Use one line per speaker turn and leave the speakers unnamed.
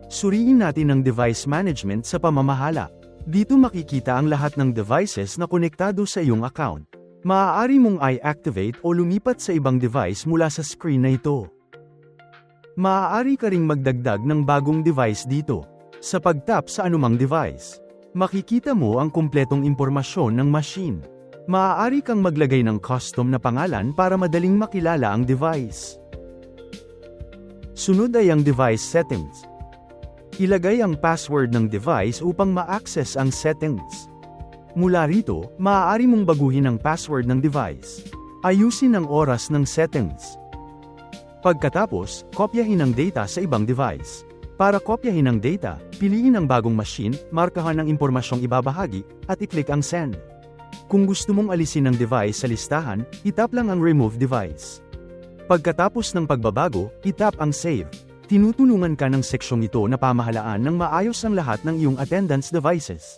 Suriin natin ang device management sa pamamahala. Dito makikita ang lahat ng devices na konektado sa iyong account. Maaari mong i-activate o lumipat sa ibang device mula sa screen na ito. Maaari ka ring magdagdag ng bagong device dito. Sa pag-tap sa anumang device, makikita mo ang kumpletong impormasyon ng machine. Maaari kang maglagay ng custom na pangalan para madaling makilala ang device. Sunod ay ang device settings. Ilagay ang password ng device upang ma-access ang settings. Mula rito, maaari mong baguhin ang password ng device. Ayusin ang oras ng settings. Pagkatapos, kopyahin ang data sa ibang device. Para kopyahin ang data, piliin ang bagong machine, markahan ang impormasyong ibabahagi, at i-click ang send. Kung gusto mong alisin ang device sa listahan, itap lang ang remove device. Pagkatapos ng pagbabago, itap ang save. Tinutulungan ka ng seksyong ito na pamahalaan ng maayos ang lahat ng iyong attendance devices.